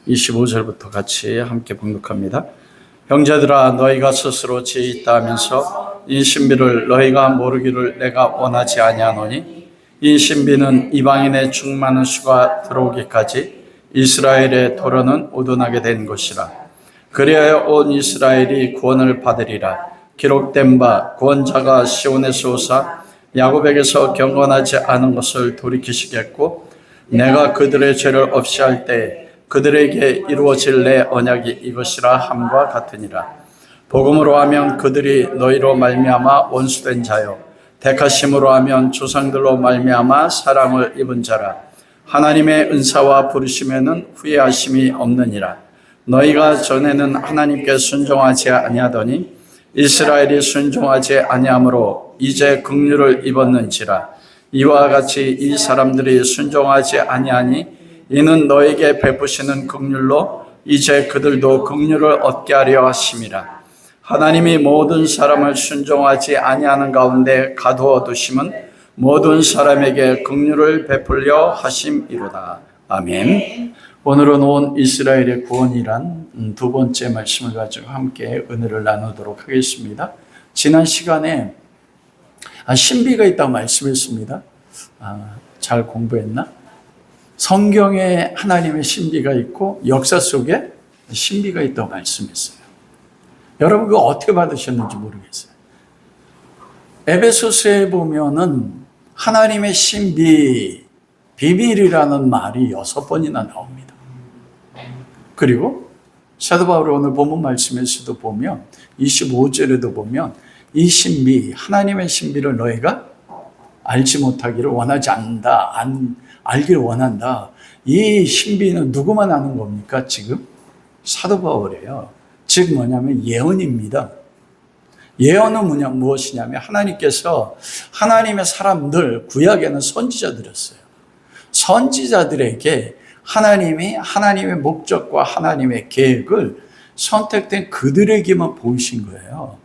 25절부터 같이 함께 봉독합니다. 형제들아, 너희가 스스로 지혜 있다 하면서 이 신비를 너희가 모르기를 내가 원하지 아니하노니, 이 신비는 이방인의 충만한 수가 들어오기까지 이스라엘의 토로는 우둔하게 된 것이라. 그리하여 온 이스라엘이 구원을 받으리라. 기록된 바 구원자가 시온에서 오사 야곱에게서 경건하지 않은 것을 돌이키시겠고, 내가 그들의 죄를 없이 할 때에 그들에게 이루어질 내 언약이 이것이라 함과 같으니라. 복음으로 하면 그들이 너희로 말미암아 원수된 자요, 택하심으로 하면 조상들로 말미암아 사랑을 입은 자라. 하나님의 은사와 부르심에는 후회하심이 없느니라. 너희가 전에는 하나님께 순종하지 아니하더니 이스라엘이 순종하지 아니하므로 이제 긍휼을 입었는지라. 이와 같이 이 사람들이 순종하지 아니하니 이는 너에게 베푸시는 긍휼로 이제 그들도 긍휼을 얻게 하려 하심이라. 하나님이 모든 사람을 순종하지 아니하는 가운데 가두어 두심은 모든 사람에게 긍휼을 베풀려 하심이로다. 아멘. 오늘은 온 이스라엘의 구원이란 두 번째 말씀을 가지고 함께 은혜를 나누도록 하겠습니다. 지난 시간에 신비가 있다고 말씀했습니다. 잘 공부했나? 성경에 하나님의 신비가 있고 역사 속에 신비가 있다고 말씀했어요. 여러분 그거 어떻게 받으셨는지 모르겠어요. 에베소서에 보면은 하나님의 신비, 비밀이라는 말이 6번이나 나옵니다. 그리고 사도 바울이 오늘 본문 말씀에서도 보면 25절에도 보면 이 신비, 하나님의 신비를 너희가 알지 못하기를 원하지 않는다, 알기를 원한다. 이 신비는 누구만 아는 겁니까? 지금 사도 바울이에요. 즉 뭐냐면 예언입니다. 예언은 무엇이냐면 하나님께서 하나님의 사람들, 구약에는 선지자들이었어요. 선지자들에게 하나님이 하나님의 목적과 하나님의 계획을 선택된 그들에게만 보이신 거예요.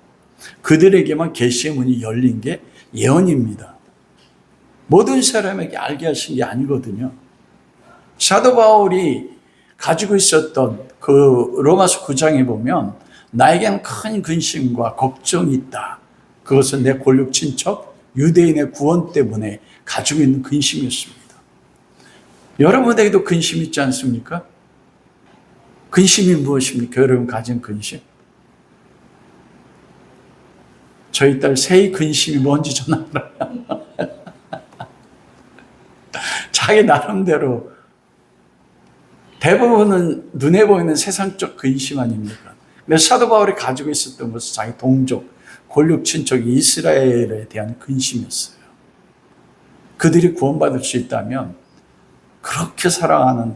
그들에게만 계시의 문이 열린 게 예언입니다. 모든 사람에게 알게 하신 게 아니거든요. 사도 바울이 가지고 있었던 그 로마서 9장에 보면 나에게는 큰 근심과 걱정이 있다. 그것은 내 골육 친척 유대인의 구원 때문에 가지고 있는 근심이었습니다. 여러분에게도 근심 있지 않습니까? 근심이 무엇입니까? 여러분 가진 근심? 저희 딸 세희 근심이 뭔지 전 알아요. 자기 나름대로 대부분은 눈에 보이는 세상적 근심 아닙니까? 근데 사도 바울이 가지고 있었던 것은 자기 동족, 골육 친척 이스라엘에 대한 근심이었어요. 그들이 구원받을 수 있다면 그렇게 사랑하는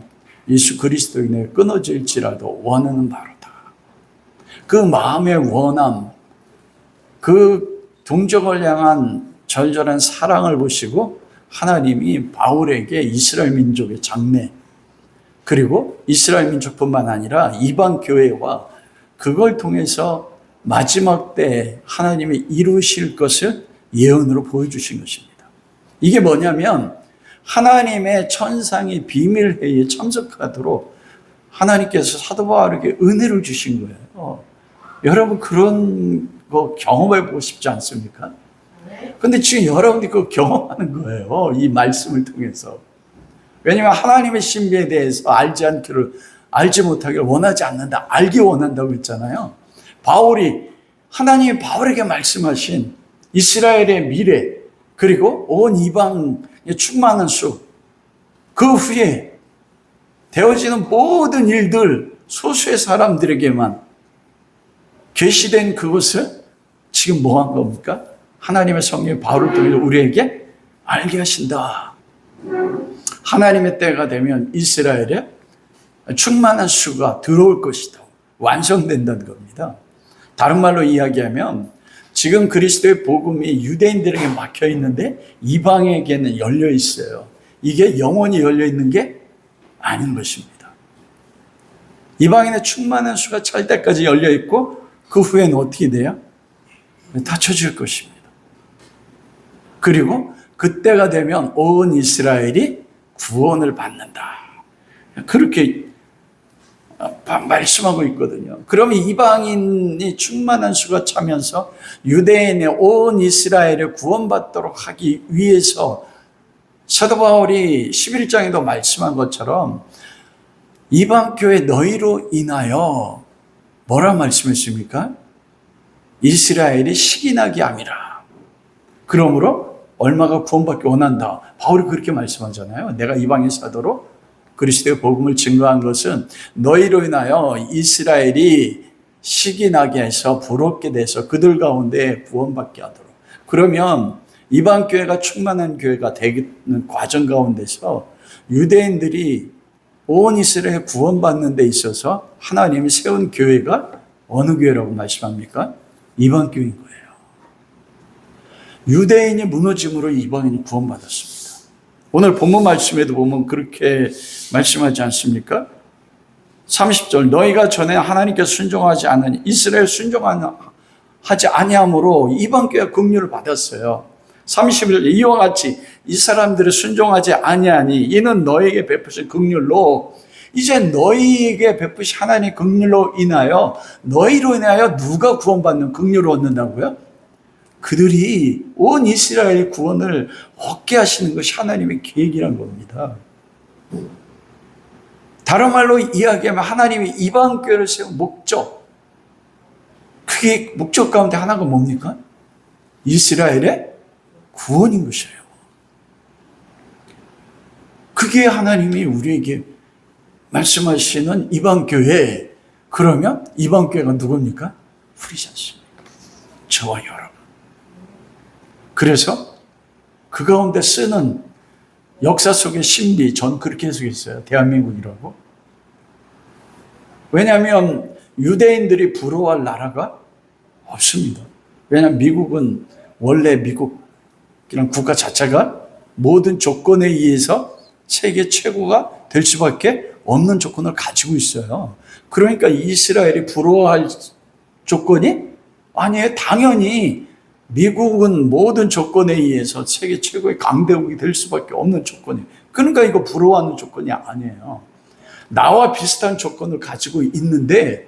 예수 그리스도인에 끊어질지라도 원하는 바로다. 그 마음의 원함, 그 동족을 향한 절절한 사랑을 보시고 하나님이 바울에게 이스라엘 민족의 장래, 그리고 이스라엘 민족뿐만 아니라 이방 교회와 그걸 통해서 마지막 때에 하나님이 이루실 것을 예언으로 보여주신 것입니다. 이게 뭐냐면 하나님의 천상의 비밀회의에 참석하도록 하나님께서 사도 바울에게 은혜를 주신 거예요. 여러분 그런 거 경험해보고 싶지 않습니까? 근데 지금 여러분들이 그거 경험하는 거예요. 이 말씀을 통해서. 왜냐하면 하나님의 신비에 대해서 알지 못하기를 원하지 않는다. 알기 원한다고 했잖아요. 하나님이 바울에게 말씀하신 이스라엘의 미래, 그리고 온 이방의 충만한 수, 그 후에 되어지는 모든 일들, 소수의 사람들에게만 계시된 그것을 지금 뭐 한 겁니까? 하나님의 성령이 바울을 통해 우리에게 알게 하신다. 하나님의 때가 되면 이스라엘에 충만한 수가 들어올 것이다. 완성된다는 겁니다. 다른 말로 이야기하면 지금 그리스도의 복음이 유대인들에게 막혀 있는데 이방에게는 열려 있어요. 이게 영원히 열려 있는 게 아닌 것입니다. 이방인의 충만한 수가 찰 때까지 열려 있고 그 후에는 어떻게 돼요? 닫혀질 것입니다. 그리고 그때가 되면 온 이스라엘이 구원을 받는다. 그렇게 말씀하고 있거든요. 그러면 이방인이 충만한 수가 차면서 유대인의 온 이스라엘을 구원받도록 하기 위해서 사도 바울이 11장에도 말씀한 것처럼 이방교회 너희로 인하여 뭐라 말씀했습니까? 이스라엘이 시기나게 함이라. 그러므로 얼마가 구원받기 원한다. 바울이 그렇게 말씀하잖아요. 내가 이방인 사도로 그리스도의 복음을 증거한 것은 너희로 인하여 이스라엘이 시기나게 해서 부럽게 돼서 그들 가운데 구원받게 하도록. 그러면 이방 교회가 충만한 교회가 되는 과정 가운데서 유대인들이 온 이스라엘 구원받는 데 있어서 하나님이 세운 교회가 어느 교회라고 말씀합니까? 이방 교회인 거예요. 유대인이 무너짐으로 이방인이 구원받았습니다. 오늘 본문 말씀에도 보면 그렇게 말씀하지 않습니까? 30절 너희가 전에 하나님께 순종하지 않으니 이스라엘 순종하지 아니함으로 이방 교회가 긍휼을 받았어요. 31절 이와 같이 이 사람들을 순종하지 아니하니 이는 너희에게 베푸신 긍휼로 이제 너희에게 베푸신 하나님의 긍휼로 인하여 너희로 인하여 누가 구원받는 긍휼을 얻는다고요? 그들이 온 이스라엘 구원을 얻게 하시는 것이 하나님의 계획이란 겁니다. 다른 말로 이야기하면 하나님이 이방 교회를 세운 목적, 그게 목적 가운데 하나가 뭡니까? 이스라엘의 구원인 것이에요. 그게 하나님이 우리에게 말씀하시는 이방 교회. 그러면 이방 교회가 누굽니까? 우리지 않습니까? 저와 여러분. 그래서 그 가운데 쓰는 역사 속의 신비, 전 그렇게 해석했어요. 대한민국이라고. 왜냐하면 유대인들이 부러워할 나라가 없습니다. 왜냐하면 미국은 원래 미국이란 국가 자체가 모든 조건에 의해서 세계 최고가 될 수밖에 없는 조건을 가지고 있어요. 그러니까 이스라엘이 부러워할 조건이 아니에요. 당연히 미국은 모든 조건에 의해서 세계 최고의 강대국이 될 수밖에 없는 조건이에요. 그러니까 이거 부러워하는 조건이 아니에요. 나와 비슷한 조건을 가지고 있는데,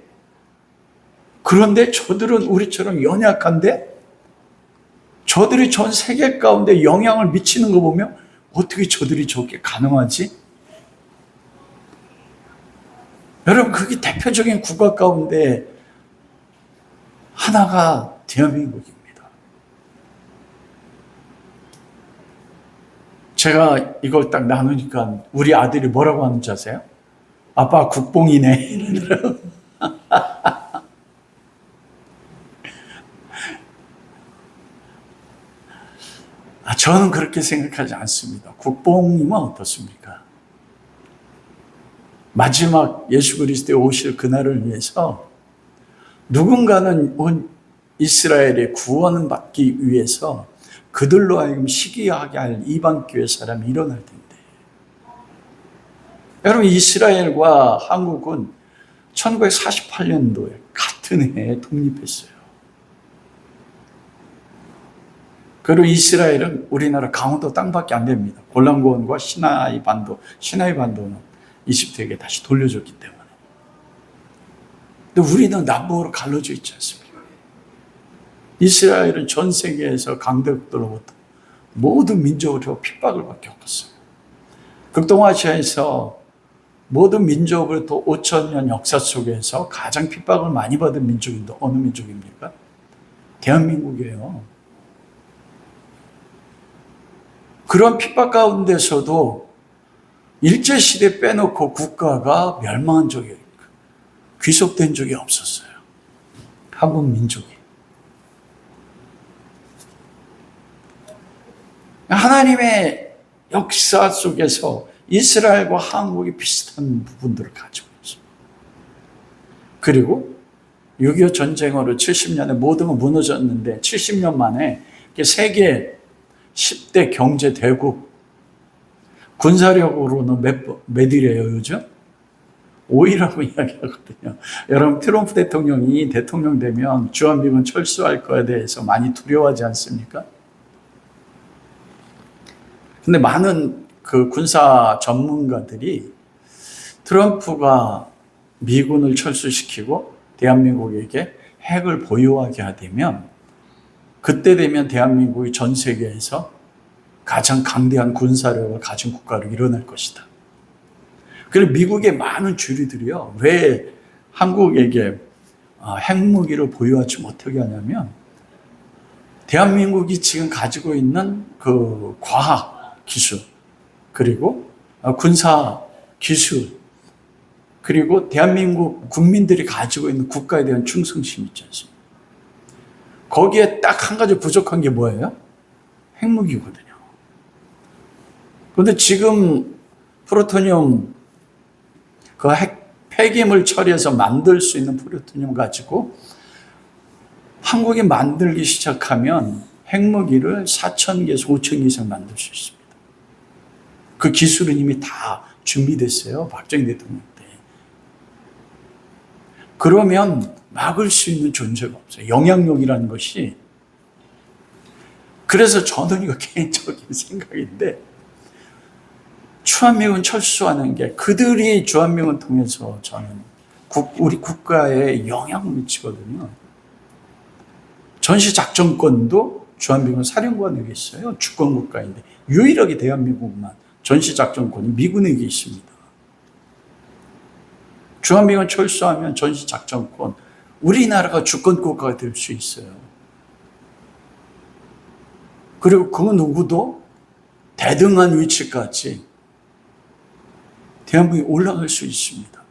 그런데 저들은 우리처럼 연약한데 저들이 전 세계 가운데 영향을 미치는 거 보면 어떻게 저들이 저게 가능하지? 여러분, 그게 대표적인 국가 가운데 하나가 대한민국입니다. 제가 이걸 딱 나누니까 우리 아들이 뭐라고 하는지 아세요? 아빠 국뽕이네. 저는 그렇게 생각하지 않습니다. 국뽕이면 어떻습니까? 마지막 예수 그리스도의 오실 그날을 위해서 누군가는 온 이스라엘의 구원을 받기 위해서 그들로 하여금 시기하게 할 이방교회 사람이 일어날 텐데, 여러분, 이스라엘과 한국은 1948년도에 같은 해에 독립했어요. 그리고 이스라엘은 우리나라 강원도 땅밖에 안 됩니다. 골란고원과 시나이 반도는 이집트에게 다시 돌려줬기 때문에. 근데 우리는 남북으로 갈라져 있지 않습니까? 이스라엘은 전 세계에서 강대국들로부터 모든 민족으로 핍박을 겪었어요. 극동아시아에서 모든 민족으로부터 5,000년 역사 속에서 가장 핍박을 많이 받은 민족인데 어느 민족입니까? 대한민국이에요. 그런 핍박 가운데서도 일제시대 빼놓고 국가가 멸망한 적이, 귀속된 적이 없었어요. 한국 민족이. 하나님의 역사 속에서 이스라엘과 한국이 비슷한 부분들을 가지고 있습니다. 그리고 6.25 전쟁으로 70년에 모든 건 무너졌는데 70년 만에 세계 10대 경제 대국, 군사력으로는 몇이래요 요즘? 5위라고 이야기하거든요. 여러분, 트럼프 대통령이 대통령 되면 주한미군 철수할 거에 대해서 많이 두려워하지 않습니까? 근데 많은 그 군사 전문가들이 트럼프가 미군을 철수시키고 대한민국에게 핵을 보유하게 되면, 그때 되면 대한민국이 전 세계에서 가장 강대한 군사력을 가진 국가로 일어날 것이다. 그리고 미국의 많은 주류들이요, 왜 한국에게 핵무기를 보유하지 못하게 하냐면, 대한민국이 지금 가지고 있는 그 과학 기술, 그리고 군사 기술, 그리고 대한민국 국민들이 가지고 있는 국가에 대한 충성심 있지 않습니까? 거기에 딱 한 가지 부족한 게 뭐예요? 핵무기거든요. 그런데 지금 플루토늄, 그 폐기물 처리해서 만들 수 있는 플루토늄 가지고 한국이 만들기 시작하면 핵무기를 4,000개에서 5,000개 이상 만들 수 있습니다. 그 기술은 이미 다 준비됐어요. 박정희 대통령 때. 그러면 막을 수 있는 존재가 없어요. 영향력이라는 것이. 그래서 저는 이거 개인적인 생각인데, 주한미군 철수하는 게, 그들이 주한미군 통해서 저는 우리 국가에 영향을 미치거든요. 전시작전권도 주한미군 사령관에게 있어요. 주권국가인데 유일하게 대한민국만 전시작전권이 미군에게 있습니다. 주한미군 철수하면 전시작전권, 우리나라가 주권국가가 될 수 있어요. 그리고 그 누구도 대등한 위치까지 대한민국이 올라갈 수 있습니다.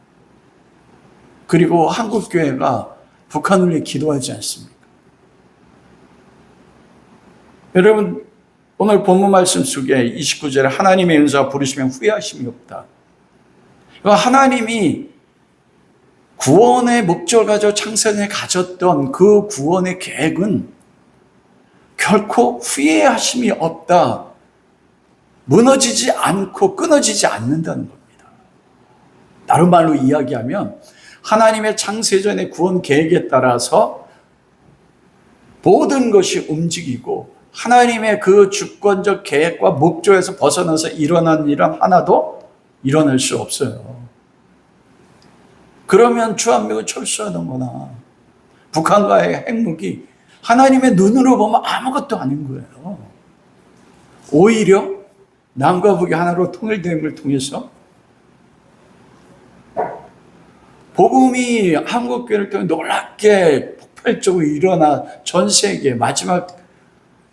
그리고 한국교회가 북한을 위해 기도하지 않습니까? 여러분, 오늘 본문 말씀 속에 29절에 하나님의 은사가 부르시면 후회하심이 없다. 하나님이 구원의 목적을 가지고 창세전에 가졌던 그 구원의 계획은 결코 후회하심이 없다. 무너지지 않고 끊어지지 않는다는 겁니다. 다른 말로 이야기하면 하나님의 창세전의 구원 계획에 따라서 모든 것이 움직이고, 하나님의 그 주권적 계획과 목적에서 벗어나서 일어난 일은 하나도 일어날 수 없어요. 그러면 주한미군 철수하는 거나 북한과의 핵무기, 하나님의 눈으로 보면 아무것도 아닌 거예요. 오히려 남과 북이 하나로 통일되는 걸 통해서 복음이 한국교회를 통해 놀랍게 폭발적으로 일어나 전 세계 마지막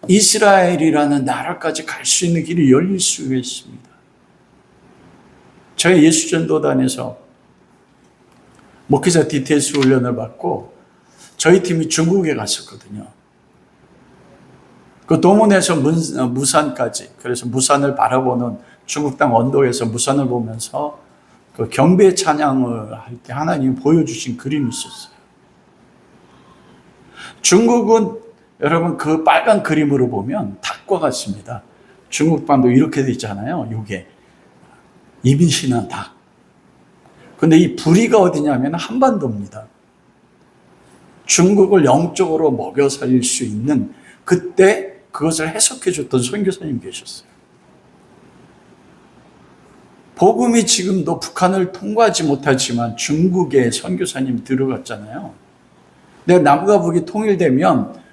이스라엘이라는 나라까지 갈 수 있는 길이 열릴 수 있습니다. 제가 예수전도단에서 목회자 DTS 훈련을 받고 저희 팀이 중국에 갔었거든요. 그 도문에서 무산까지, 그래서 무산을 바라보는 중국 땅 언덕에서 무산을 보면서 그 경배 찬양을 할 때 하나님이 보여주신 그림이 있었어요. 중국은 여러분 그 빨간 그림으로 보면 닭과 같습니다. 중국 땅도 이렇게 돼 있잖아요. 이게 이민신한 닭. 근데 이 부리가 어디냐면 한반도입니다. 중국을 영적으로 먹여 살릴 수 있는, 그때 그것을 해석해 줬던 선교사님 계셨어요. 복음이 지금도 북한을 통과하지 못하지만 중국에 선교사님이 들어갔잖아요. 근데 남과 북이 통일되면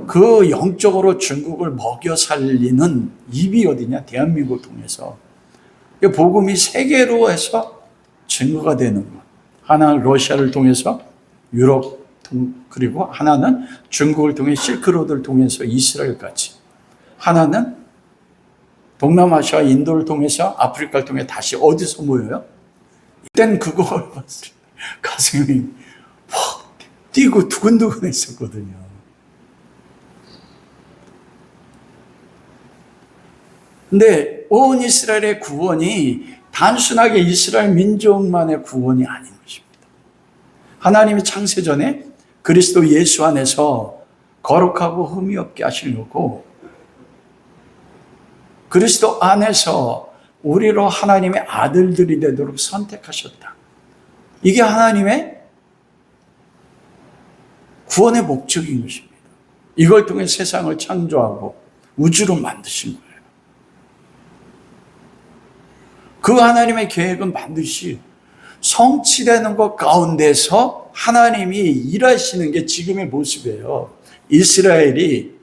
그 영적으로 중국을 먹여 살리는 입이 어디냐? 대한민국을 통해서. 복음이 세계로 해서 증거가 되는 것. 하나는 러시아를 통해서 유럽, 그리고 하나는 중국을 통해 실크로드를 통해서 이스라엘까지. 하나는 동남아시아, 인도를 통해서 아프리카를 통해 다시 어디서 모여요? 이때는 그걸 봤을 때 가슴이 확 뛰고 두근두근 했었거든요. 근데 온 이스라엘의 구원이 단순하게 이스라엘 민족만의 구원이 아닌 것입니다. 하나님이 창세전에 그리스도 예수 안에서 거룩하고 흠이 없게 하시려고 그리스도 안에서 우리로 하나님의 아들들이 되도록 선택하셨다. 이게 하나님의 구원의 목적인 것입니다. 이걸 통해 세상을 창조하고 우주로 만드신 거예요. 그 하나님의 계획은 반드시 성취되는 것 가운데서 하나님이 일하시는 게 지금의 모습이에요. 이스라엘이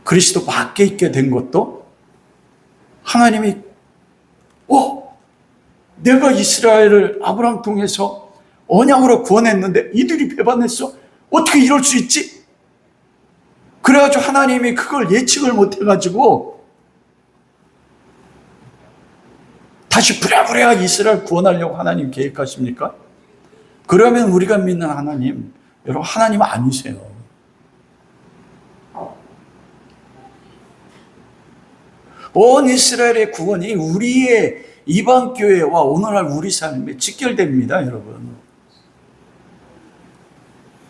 그리스도 밖에 있게 된 것도 하나님이 내가 이스라엘을 아브라함 통해서 언약으로 구원했는데 이들이 배반했어? 어떻게 이럴 수 있지? 그래가지고 하나님이 그걸 예측을 못해가지고 다시 부랴부랴 이스라엘 구원하려고 하나님 계획하십니까? 그러면 우리가 믿는 하나님, 여러분 하나님 아니세요. 온 이스라엘의 구원이 우리의 이방 교회와 오늘날 우리 삶에 직결됩니다, 여러분.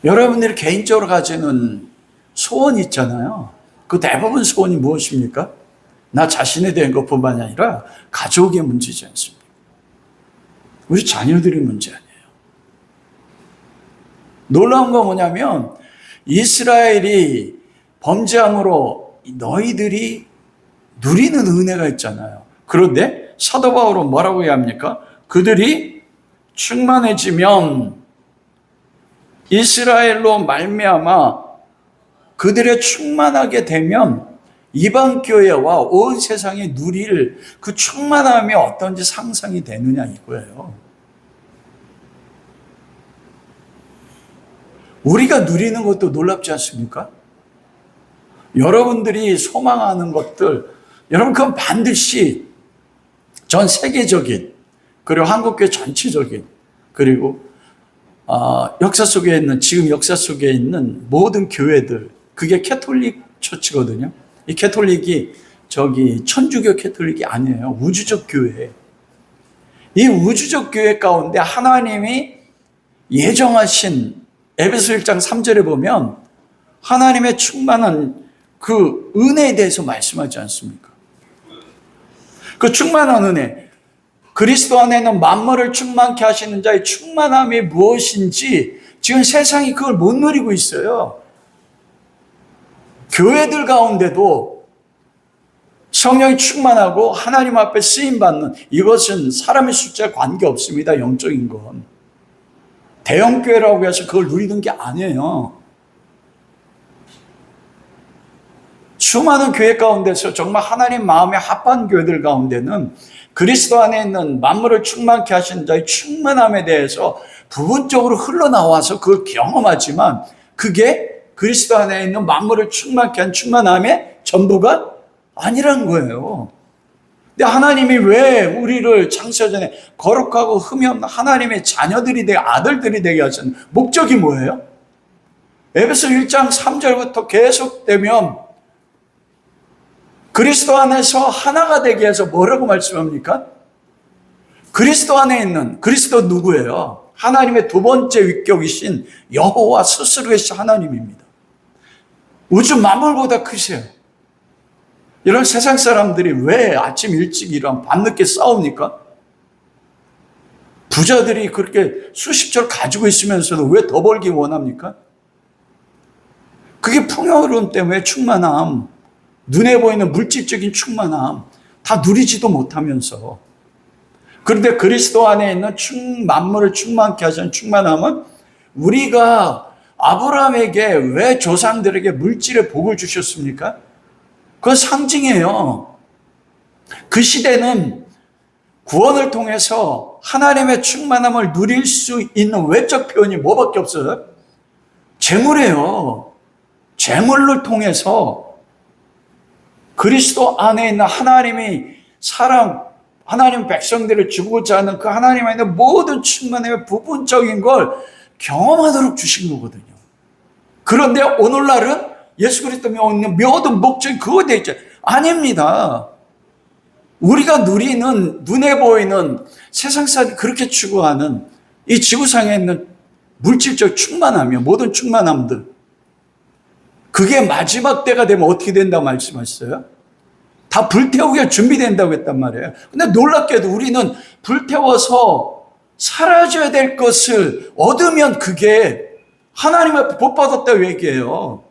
여러분들이 개인적으로 가지는 소원이 있잖아요. 그 대부분 소원이 무엇입니까? 나 자신에 대한 것뿐만 아니라 가족의 문제지 않습니까? 우리 자녀들의 문제 아니에요. 놀라운 건 뭐냐면 이스라엘이 범죄함으로 너희들이 누리는 은혜가 있잖아요. 그런데 사도 바울은 뭐라고 해야 합니까? 그들이 충만해지면 이스라엘로 말미암아 그들의 충만하게 되면 이방 교회와 온 세상이 누릴 그 충만함이 어떤지 상상이 되느냐 이거예요. 우리가 누리는 것도 놀랍지 않습니까? 여러분들이 소망하는 것들, 여러분 그건 반드시 전 세계적인 그리고 한국교회 전체적인 그리고 역사 속에 있는 지금 역사 속에 있는 모든 교회들, 그게 캐톨릭 처치거든요. 이 캐톨릭이 천주교 캐톨릭이 아니에요. 우주적 교회. 이 우주적 교회 가운데 하나님이 예정하신 에베소 1장 3절에 보면 하나님의 충만한 그 은혜에 대해서 말씀하지 않습니까? 그 충만한 은혜, 그리스도 안에는 만물을 충만케 하시는 자의 충만함이 무엇인지 지금 세상이 그걸 못 누리고 있어요. 교회들 가운데도 성령이 충만하고 하나님 앞에 쓰임받는, 이것은 사람의 숫자에 관계없습니다. 영적인 건. 대형교회라고 해서 그걸 누리는 게 아니에요. 수많은 교회 가운데서 정말 하나님 마음에 합한 교회들 가운데는 그리스도 안에 있는 만물을 충만케 하신 자의 충만함에 대해서 부분적으로 흘러나와서 그걸 경험하지만 그게 그리스도 안에 있는 만물을 충만케 한 충만함의 전부가 아니란 거예요. 근데 하나님이 왜 우리를 창세전에 거룩하고 흠이 없는 하나님의 자녀들이 되게 아들들이 되게 하신 목적이 뭐예요? 에베소 1장 3절부터 계속되면 그리스도 안에서 하나가 되게 해서 뭐라고 말씀합니까? 그리스도 안에 있는, 그리스도 누구예요? 하나님의 두 번째 위격이신 여호와 스스로 계신 하나님입니다. 우주 만물보다 크세요. 이런 세상 사람들이 왜 아침 일찍 일어나면 밤늦게 싸웁니까? 부자들이 그렇게 수십조를 가지고 있으면서도 왜 더 벌기 원합니까? 그게 풍요로움 때문에 충만함, 눈에 보이는 물질적인 충만함 다 누리지도 못하면서. 그런데 그리스도 안에 있는 만물을 충만케 하시는 충만함은 우리가 아브라함에게 왜 조상들에게 물질의 복을 주셨습니까? 그건 상징이에요. 그 시대는 구원을 통해서 하나님의 충만함을 누릴 수 있는 외적 표현이 뭐밖에 없어요? 재물이에요. 재물을 통해서 그리스도 안에 있는 하나님이 하나님 백성들을 주고자 하는 그 하나님 안에 있는 모든 충만함의 부분적인 걸 경험하도록 주신 거거든요. 그런데 오늘날은 예수 그리스도에 있는 모든 목적이 그거에 되어 있죠. 아닙니다. 우리가 누리는 눈에 보이는 세상사람이 그렇게 추구하는 이 지구상에 있는 물질적 충만함이요. 모든 충만함들. 그게 마지막 때가 되면 어떻게 된다고 말씀하셨어요? 다 불태우기가 준비된다고 했단 말이에요. 근데 놀랍게도 우리는 불태워서 사라져야 될 것을 얻으면 그게 하나님 앞에 복 받았다고 얘기해요.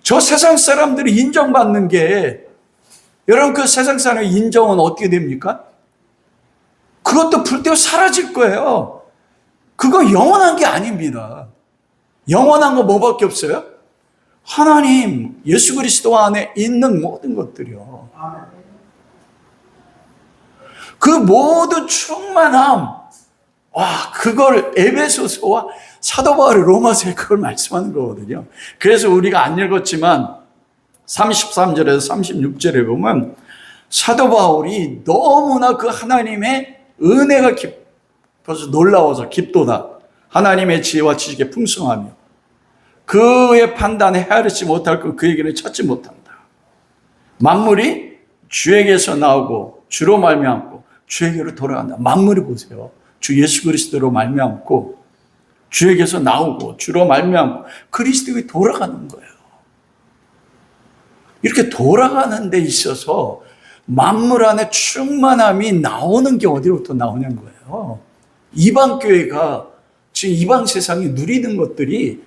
저 세상 사람들이 인정받는 게, 여러분 그 세상 사람의 인정은 어떻게 됩니까? 그것도 불태워 사라질 거예요. 그거 영원한 게 아닙니다. 영원한 거 뭐밖에 없어요? 하나님, 예수 그리스도 안에 있는 모든 것들이요. 그 모든 충만함, 그걸 에베소서와 사도 바울이 로마서에 그걸 말씀하는 거거든요. 그래서 우리가 안 읽었지만 33절에서 36절에 보면 사도 바울이 너무나 그 하나님의 은혜가 깊어서 놀라워서 깊도다. 하나님의 지혜와 지식에 풍성하며 그의 판단에 헤아리지 못할 것 그 얘기를 찾지 못한다. 만물이 주에게서 나오고 주로 말미암고 주에게로 돌아간다. 만물이 보세요. 주 예수 그리스도로 말미암고 주에게서 나오고 주로 말미암고 그리스도에 돌아가는 거예요. 이렇게 돌아가는 데 있어서 만물 안에 충만함이 나오는 게 어디로부터 나오냐는 거예요. 이방 교회가 지금 이방 세상이 누리는 것들이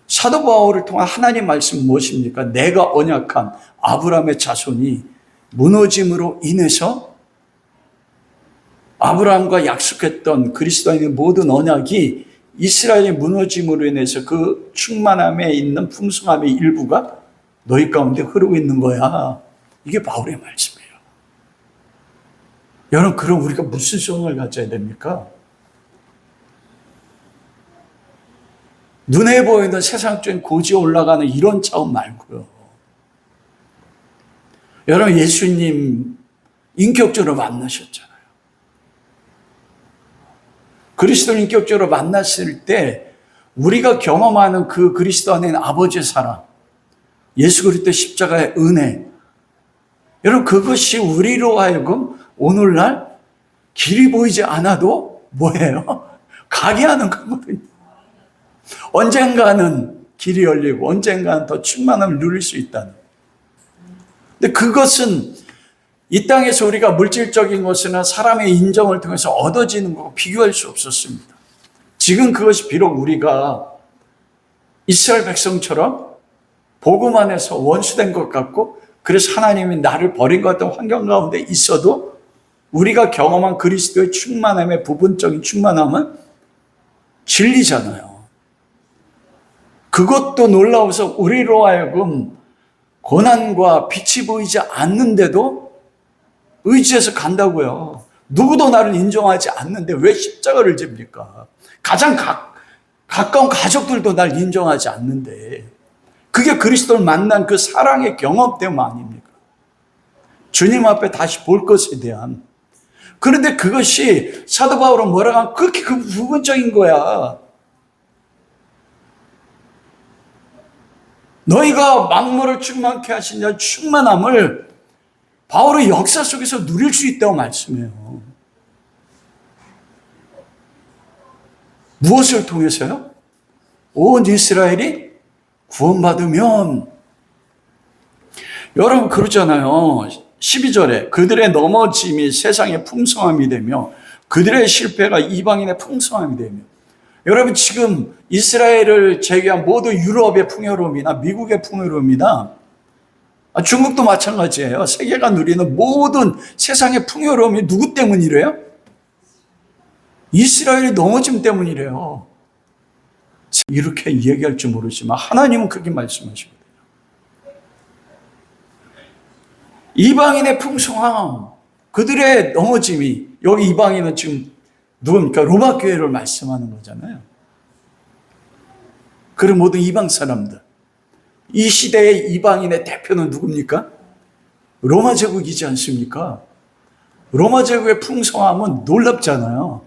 사도 바울을 통한 하나님 말씀 무엇입니까? 내가 언약한 아브라함의 자손이 무너짐으로 인해서 아브라함과 약속했던 그리스도인의 모든 언약이 이스라엘의 무너짐으로 인해서 그 충만함에 있는 풍성함의 일부가 너희 가운데 흐르고 있는 거야. 이게 바울의 말씀이에요. 여러분, 그럼 우리가 무슨 소원을 가져야 됩니까? 눈에 보이는 세상적인 고지에 올라가는 이런 차원 말고요. 여러분, 예수님 인격적으로 만나셨잖아요. 그리스도를 인격적으로 만났을 때 우리가 경험하는 그 그리스도 안에 있는 아버지의 사랑, 예수 그리스도 십자가의 은혜, 여러분 그것이 우리로 하여금 오늘날 길이 보이지 않아도 뭐예요? 가게 하는 거거든요. 언젠가는 길이 열리고 언젠가는 더 충만함을 누릴 수 있다는. 근데 그것은 이 땅에서 우리가 물질적인 것이나 사람의 인정을 통해서 얻어지는 거고 비교할 수 없었습니다. 지금 그것이 비록 우리가 이스라엘 백성처럼 복음 안에서 원수된 것 같고 그래서 하나님이 나를 버린 것 같은 환경 가운데 있어도 우리가 경험한 그리스도의 충만함의 부분적인 충만함은 진리잖아요. 그것도 놀라워서 우리로 하여금 고난과 빛이 보이지 않는데도 의지해서 간다고요. 누구도 나를 인정하지 않는데 왜 십자가를 집니까? 가장 가까운 가족들도 날 인정하지 않는데 그게 그리스도를 만난 그 사랑의 경험 때문 아닙니까? 주님 앞에 다시 볼 것에 대한. 그런데 그것이 사도 바울은 뭐라고 하면 그렇게 그 부분적인 거야. 너희가 만물을 충만케 하신 자 충만함을 바울의 역사 속에서 누릴 수 있다고 말씀해요. 무엇을 통해서요? 온 이스라엘이 구원받으면, 여러분 그러잖아요. 12절에 그들의 넘어짐이 세상의 풍성함이 되며 그들의 실패가 이방인의 풍성함이 되며. 여러분 지금 이스라엘을 제외한 모든 유럽의 풍요로움이나 미국의 풍요로움이나 중국도 마찬가지예요. 세계가 누리는 모든 세상의 풍요로움이 누구 때문이래요? 이스라엘이 넘어짐 때문이래요. 이렇게 얘기할 줄 모르지만 하나님은 그렇게 말씀하시거든요. 이방인의 풍성함, 그들의 넘어짐이, 여기 이방인은 지금 누굽니까? 로마 교회를 말씀하는 거잖아요. 그런 모든 이방 사람들. 이 시대의 이방인의 대표는 누굽니까? 로마 제국이지 않습니까? 로마 제국의 풍성함은 놀랍잖아요.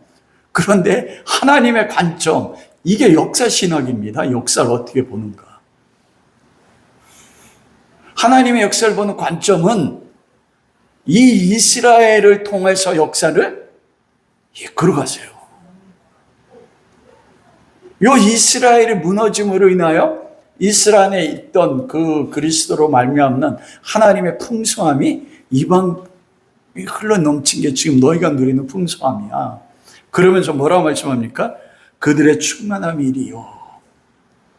그런데 하나님의 관점, 이게 역사신학입니다. 역사를 어떻게 보는가. 하나님의 역사를 보는 관점은 이 이스라엘을 통해서 역사를 이끌어가세요. 이 이스라엘의 무너짐으로 인하여 이스라엘에 있던 그 그리스도로 말미암는 하나님의 풍성함이 이방이 흘러 넘친 게 지금 너희가 누리는 풍성함이야. 그러면서 뭐라고 말씀합니까? 그들의 충만함이 이리요.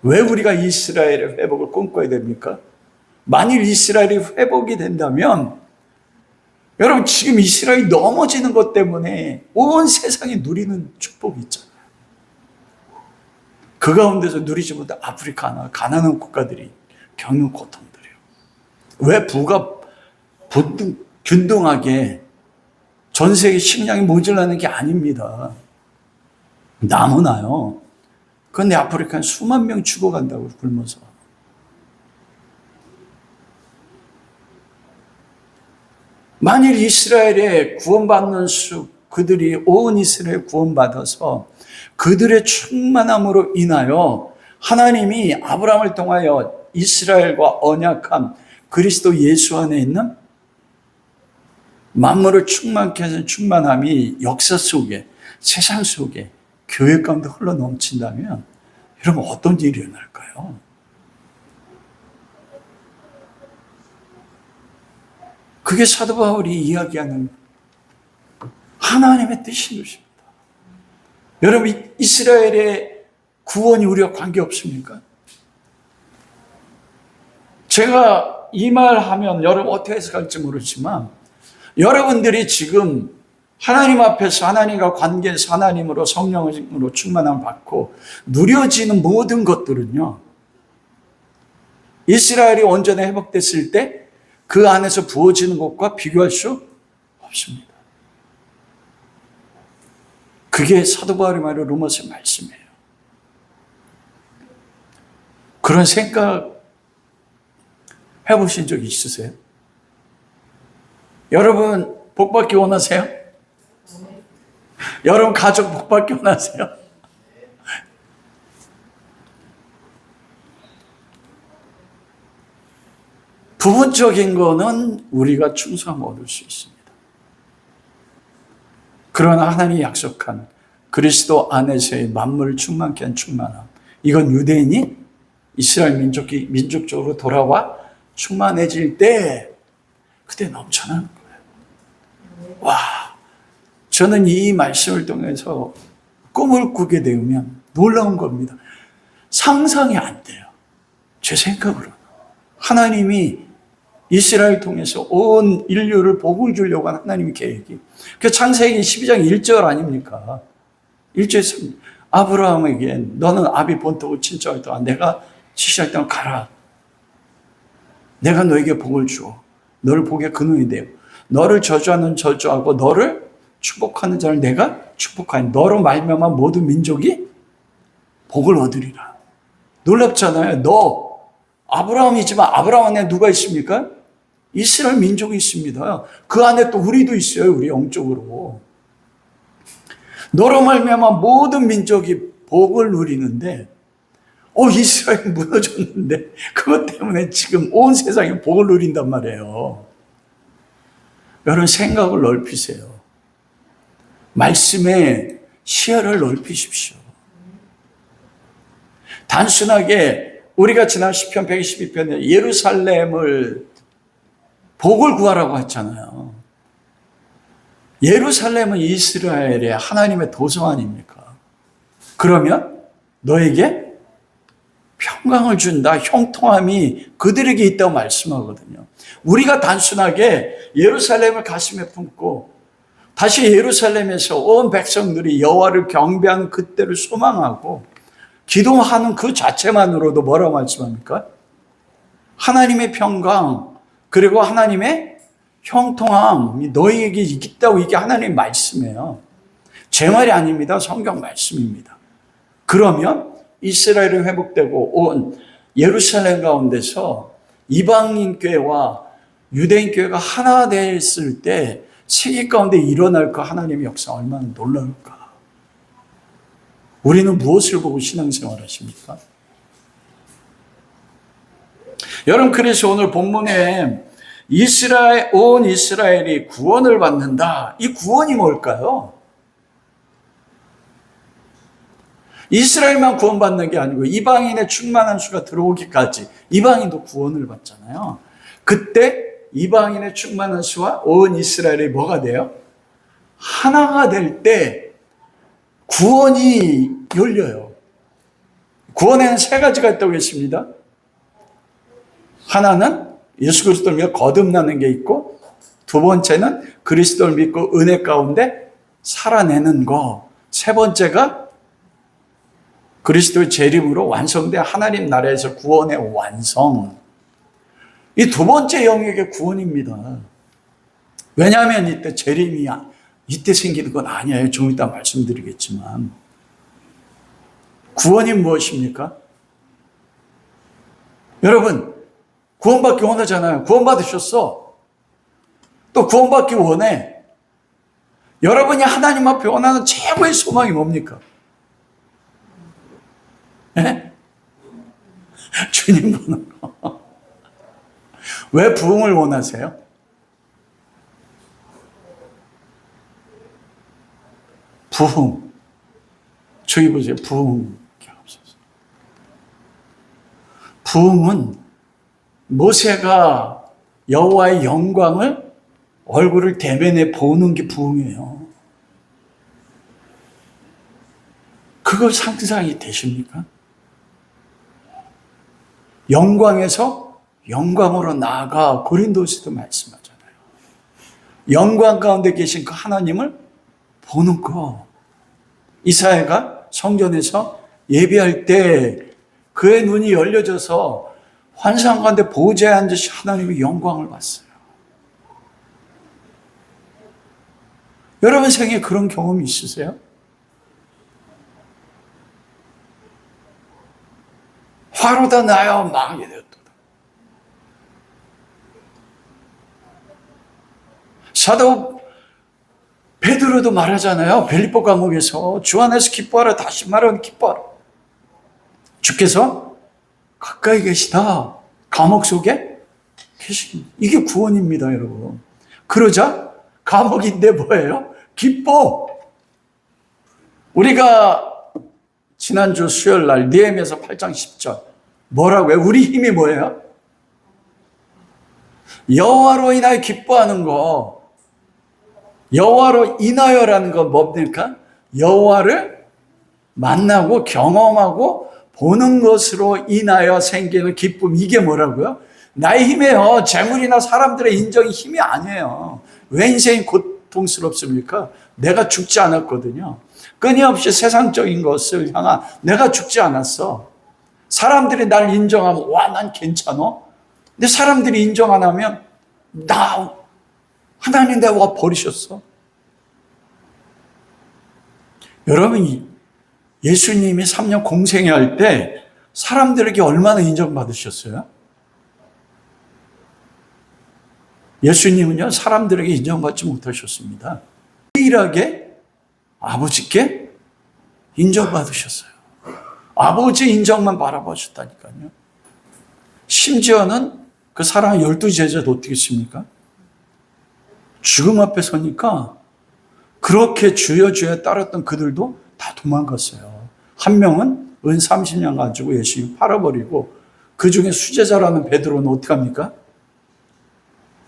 왜 우리가 이스라엘의 회복을 꿈꿔야 됩니까? 만일 이스라엘이 회복이 된다면 여러분, 지금 이스라엘이 넘어지는 것 때문에 온 세상이 누리는 축복이 있잖아요. 그 가운데서 누리지 못한 아프리카나 가난한 국가들이 겪는 고통들이에요. 왜 부가 균등하게 전 세계 식량이 모자라는 게 아닙니다. 나무나요. 그런데 아프리카는 수만 명 죽어간다고 굶어서. 만일 이스라엘에 구원받는 그들이 온 이스라엘 구원받아서 그들의 충만함으로 인하여 하나님이 아브라함을 통하여 이스라엘과 언약한 그리스도 예수 안에 있는 만물을 충만케 하는 충만함이 역사 속에, 세상 속에, 교회 가운데 흘러 넘친다면 여러분 어떤 일이 일어날까요? 그게 사도 바울이 이야기하는 하나님의 뜻인 것입니다. 여러분, 이스라엘의 구원이 우리와 관계없습니까? 제가 이 말 하면 여러분 어떻게 해석할지 모르지만 여러분들이 지금 하나님 앞에서 하나님과 관계에서 하나님으로 성령으로 충만함을 받고 누려지는 모든 것들은요, 이스라엘이 온전히 회복됐을 때 그 안에서 부어지는 것과 비교할 수 없습니다. 그게 사도 바울이 말하는 로마서 말씀이에요. 그런 생각 해보신 적 있으세요? 여러분 복받기 원하세요? 여러분 가족 복받기 원하세요? 부분적인 거는 우리가 충성함을 얻을 수 있습니다. 그러나 하나님이 약속한 그리스도 안에서의 만물을 충만케 한 충만함, 이건 유대인이 이스라엘 민족적으로 돌아와 충만해질 때 그때 넘쳐나는 거예요. 와, 저는 이 말씀을 통해서 꿈을 꾸게 되면 놀라운 겁니다. 상상이 안 돼요. 제 생각으로는 하나님이 이스라엘 통해서 온 인류를 복을 주려고 하는 하나님의 계획이, 그 창세기 12장 1절 아닙니까? 1절에서 아브라함에게 너는 아비 본토고 친척을 떠나 내가 지시할 때만 가라. 내가 너에게 복을 주어 너를 복의 근원이 되고 너를 저주하는 저주하고 너를 축복하는 자를 내가 축복하니 너로 말미암아 모든 민족이 복을 얻으리라. 놀랍잖아요. 너 아브라함이지만 아브라함 안에 누가 있습니까? 이스라엘 민족이 있습니다. 그 안에 또 우리도 있어요. 우리 영적으로. 너로 말미암아 모든 민족이 복을 누리는데 이스라엘이 무너졌는데 그것 때문에 지금 온 세상이 복을 누린단 말이에요. 여러분 생각을 넓히세요. 말씀의 시야를 넓히십시오. 단순하게 우리가 지난 시편 122편에 예루살렘을 복을 구하라고 했잖아요. 예루살렘은 이스라엘의 하나님의 도성 아닙니까? 그러면 너에게 평강을 준다, 형통함이 그들에게 있다고 말씀하거든요. 우리가 단순하게 예루살렘을 가슴에 품고 다시 예루살렘에서 온 백성들이 여호와를 경배하는 그때를 소망하고 기도하는 그 자체만으로도 뭐라고 말씀합니까? 하나님의 평강, 그리고 하나님의 형통함이 너희에게 있다고, 이게 하나님의 말씀이에요. 제 말이 아닙니다. 성경 말씀입니다. 그러면 이스라엘이 회복되고 온 예루살렘 가운데서 이방인 교회와 유대인 교회가 하나 됐을 때 세계 가운데 일어날 그 하나님의 역사 얼마나 놀라울까. 우리는 무엇을 보고 신앙생활 하십니까? 여러분, 그래서 오늘 본문에 온 이스라엘이 구원을 받는다. 이 구원이 뭘까요? 이스라엘만 구원받는 게 아니고 이방인의 충만한 수가 들어오기까지 이방인도 구원을 받잖아요. 그때 이방인의 충만한 수와 온 이스라엘이 뭐가 돼요? 하나가 될 때 구원이 열려요. 구원에는 세 가지가 있다고 했습니다. 하나는 예수 그리스도를 믿어 거듭나는 게 있고, 두 번째는 그리스도를 믿고 은혜 가운데 살아내는 거. 세 번째가 그리스도의 재림으로 완성된 하나님 나라에서 구원의 완성. 이 두 번째 영역의 구원입니다. 왜냐하면 이때 재림이 이때 생기는 건 아니에요. 좀 이따 말씀드리겠지만. 구원이 무엇입니까? 여러분, 구원받기 원하잖아요. 구원받으셨어. 또 구원받기 원해. 여러분이 하나님 앞에 원하는 최고의 소망이 뭡니까? 네? 주님 보는 거. 왜 부흥을 원하세요? 부흥. 저기 보세요. 부흥. 부흥은 모세가 여호와의 영광을 얼굴을 대면해 보는 게 부흥이에요. 그걸 상상이 되십니까? 영광에서 영광으로 나아가 고린도서도 말씀하잖아요. 영광 가운데 계신 그 하나님을 보는 거. 이사야가 성전에서 예배할 때 그의 눈이 열려져서 환상 가운데 보좌에 앉으신 하나님의 영광을 봤어요. 여러분 생에 그런 경험이 있으세요? 화로다 나여 망하게 되었도다. 사도 베드로도 말하잖아요. 빌립보 감옥에서 주 안에서 기뻐하라. 다시 말하면 기뻐하라. 주께서 가까이 계시다. 감옥 속에 계신. 이게 구원입니다, 여러분. 그러자 감옥인데 뭐예요? 기뻐. 우리가 지난주 수요일 날 느헤미야서 8장 10절 뭐라고요? 우리 힘이 뭐예요? 여호와로 인하여 기뻐하는 거. 여호와로 인하여라는 건 뭡니까? 여호와를 만나고 경험하고 보는 것으로 인하여 생기는 기쁨. 이게 뭐라고요? 나의 힘이에요. 재물이나 사람들의 인정이 힘이 아니에요. 왜 인생이 고통스럽습니까? 내가 죽지 않았거든요. 끊임없이 세상적인 것을 향한 내가 죽지 않았어. 사람들이 날 인정하면 와, 난 괜찮아. 근데 사람들이 인정 안 하면 하나님 내가 버리셨어. 여러분이 예수님이 3년 공생애 할 때 사람들에게 얼마나 인정받으셨어요? 예수님은요, 사람들에게 인정받지 못하셨습니다. 유일하게 아버지께 인정받으셨어요. 아버지 인정만 바라보셨다니까요. 심지어는 그 사랑의 12제자도 어떻게 했습니까? 죽음 앞에 서니까 그렇게 주여 주여 따랐던 그들도 다 도망갔어요. 한 명은 은 30냥 가지고 예수님 팔아버리고 그 중에 수제자라는 베드로는 어떻게 합니까?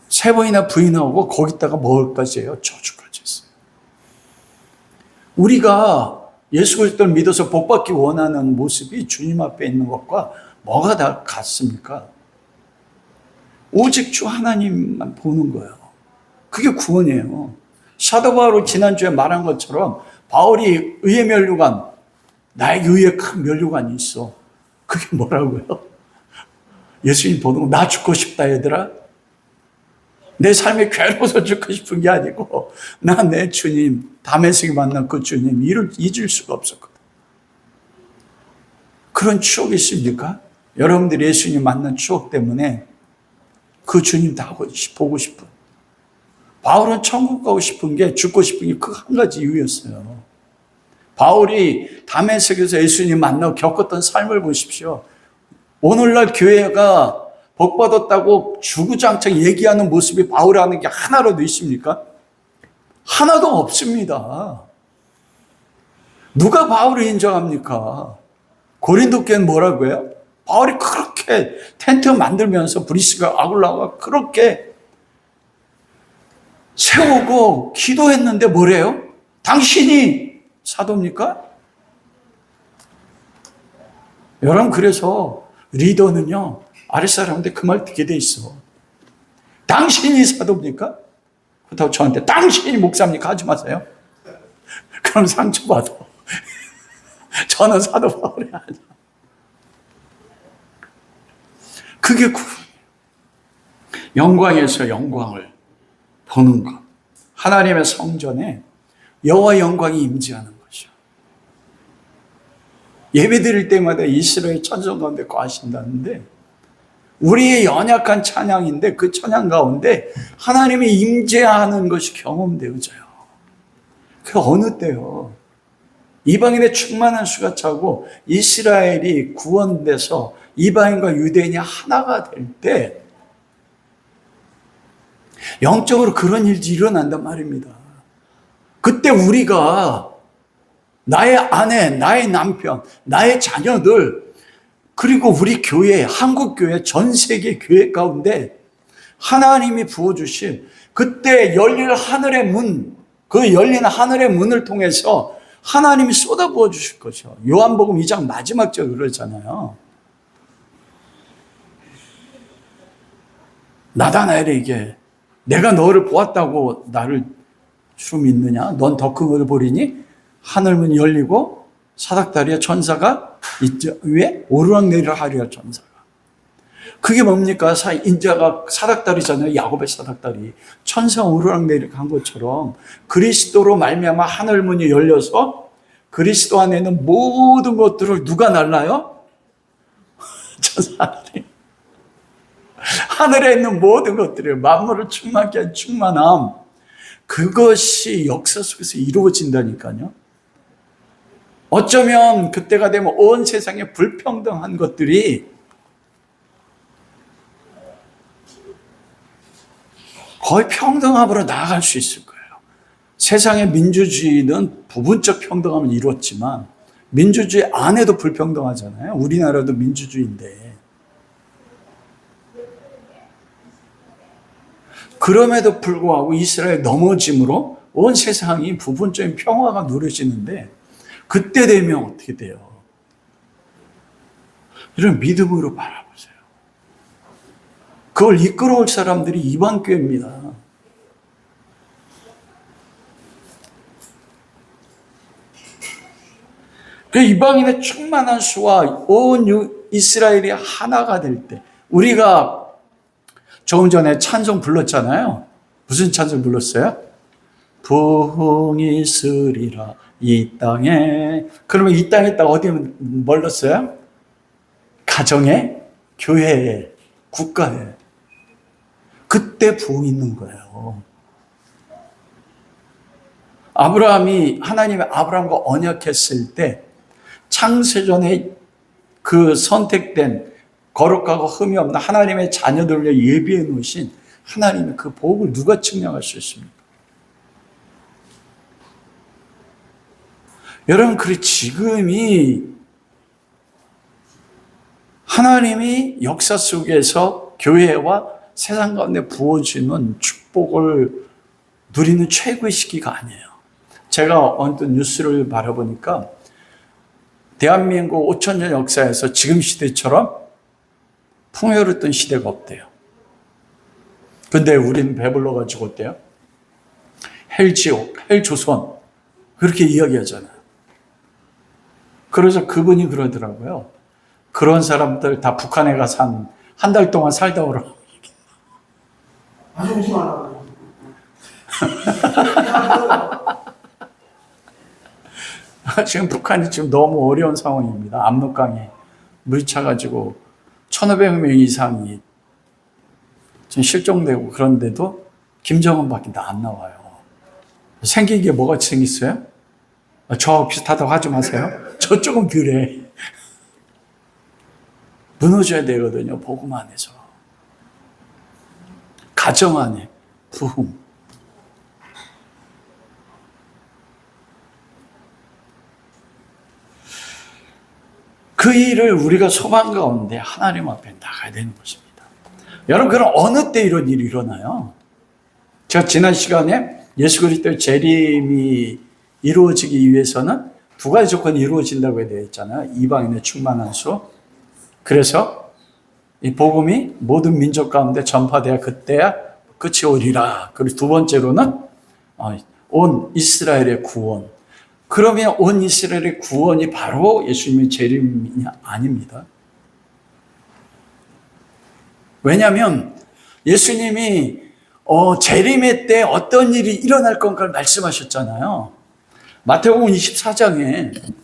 3번이나 부인하고 거기다가 먹을까지 해요. 저주까지 했어요. 우리가 예수 그리스도를 믿어서 복받기 원하는 모습이 주님 앞에 있는 것과 뭐가 다 같습니까? 오직 주 하나님만 보는 거예요. 그게 구원이에요. 사도 바울이 지난주에 말한 것처럼 바울이 의의 면류관, 나에게 의의 큰 면류관이 있어. 그게 뭐라고요? 예수님 보는 거, 나 죽고 싶다 얘들아. 내 삶이 괴로워서 죽고 싶은 게 아니고 나 내 주님, 다메섹에 만난 그 주님 이를 잊을 수가 없었거든. 그런 추억이 있습니까? 여러분들이 예수님 만난 추억 때문에 그 주님 다 보고 싶은. 바울은 천국 가고 싶은 게, 죽고 싶은 게 그 한 가지 이유였어요. 바울이 다메섹에서 예수님 만나고 겪었던 삶을 보십시오. 오늘날 교회가 복받았다고 주구장창 얘기하는 모습이 바울이 하는 게 하나라도 있습니까? 하나도 없습니다. 누가 바울을 인정합니까? 고린도 교회는 뭐라고 해요? 바울이 그렇게 텐트 만들면서 브리스가 아굴라가 그렇게 세우고 기도했는데 뭐래요? 당신이 사도입니까? 여러분, 그래서 리더는요, 아랫사람한테 그 말 듣게 돼 있어. 당신이 사도입니까? 그렇다고 저한테 당신이 목사입니까? 하지 마세요. 그럼 상처받아. 저는 사도 바울이 아니야. 그게 구원이에요. 영광에서 영광을 보는 것. 하나님의 성전에 여호와 영광이 임재하는 것이요. 예배 드릴 때마다 이스라엘 천성 가운데 거하신다는데 우리의 연약한 찬양인데 그 찬양 가운데 하나님이 임재하는 것이 경험되어져요. 그 어느 때요? 이방인의 충만한 수가 차고 이스라엘이 구원돼서 이방인과 유대인이 하나가 될 때 영적으로 그런 일이 일어난단 말입니다. 그때 우리가 나의 아내, 나의 남편, 나의 자녀들 그리고 우리 교회, 한국교회, 전 세계 교회 가운데 하나님이 부어주신 그때 열릴 하늘의 문, 그 열린 하늘의 문을 통해서 하나님이 쏟아부어 주실 것이요. 요한복음 2장 마지막 절 그러잖아요. 나다나엘에게 내가 너를 보았다고 나를 주로 믿느냐? 넌 더 큰 것을 보리니 하늘문이 열리고 사닥다리에 천사가 위에 오르락내리락 하리라 천사가. 그게 뭡니까? 인자가 사닥다리잖아요. 야곱의 사닥다리. 천사가 오르락내리락 한 것처럼 그리스도로 말미암아 하늘문이 열려서 그리스도 안에 있는 모든 것들을 누가 날라요? 천사들이. 하늘에 있는 모든 것들을 만물을 충만케 한 충만함. 그것이 역사 속에서 이루어진다니까요. 어쩌면 그때가 되면 온 세상에 불평등한 것들이 거의 평등함으로 나아갈 수 있을 거예요. 세상의 민주주의는 부분적 평등함을 이뤘지만 민주주의 안에도 불평등하잖아요. 우리나라도 민주주의인데. 그럼에도 불구하고 이스라엘 넘어짐으로 온 세상이 부분적인 평화가 누려지는데 그때 되면 어떻게 돼요? 이런 믿음으로 바라보세요. 그걸 이끌어올 사람들이 이방교회입니다. 그 이방인의 충만한 수와 온 이스라엘이 하나가 될 때 우리가 조금 전에 찬송 불렀잖아요. 무슨 찬송 불렀어요? 부흥이 있으리라 이 땅에. 그러면 이 땅에 딱 어디에 멀렀어요? 가정에, 교회에, 국가에. 그때 부흥이 있는 거예요. 아브라함이 하나님이 아브라함과 언약했을 때 창세전에 그 선택된 거룩하고 흠이 없는 하나님의 자녀들을 위해 예비해 놓으신 하나님의 그 복을 누가 측량할 수 있습니까? 여러분, 그래 지금이 하나님이 역사 속에서 교회와 세상 가운데 부어주는 축복을 누리는 최고의 시기가 아니에요. 제가 언뜻 뉴스를 바라보니까 대한민국 5,000년 역사에서 지금 시대처럼 풍요로웠던 시대가 없대요. 근데 우리는 배불러가지고 어때요? 헬지옥, 헬조선 그렇게 이야기하잖아요. 그래서 그분이 그러더라고요. 그런 사람들 다 북한에 가서 한 달 동안 살다 오라고. 아주 오지 마라. 지금 북한이 지금 너무 어려운 상황입니다. 압록강에 물이 차가지고 1,500명 이상이 지금 실종되고 그런데도 김정은밖에 안 나와요. 생긴 게 뭐가 생겼어요? 저 비슷하다고 하지 마세요. 저쪽은 그래. 무너져야 되거든요. 복음 안에서. 가정 안에 부흥. 그 일을 우리가 소망 가운데 하나님 앞에 나가야 되는 것입니다. 여러분, 그럼 어느 때 이런 일이 일어나요? 제가 지난 시간에 예수 그리스도의 재림이 이루어지기 위해서는 두 가지 조건이 이루어진다고 되어 있잖아요. 이방인의 충만한 수. 그래서 이 복음이 모든 민족 가운데 전파돼야 그때야 끝이 오리라. 그리고 두 번째로는 온 이스라엘의 구원. 그러면 온 이스라엘의 구원이 바로 예수님의 재림이냐? 아닙니다. 왜냐하면 예수님이 재림의 때 어떤 일이 일어날 건가를 말씀하셨잖아요. 마태복음 24장에,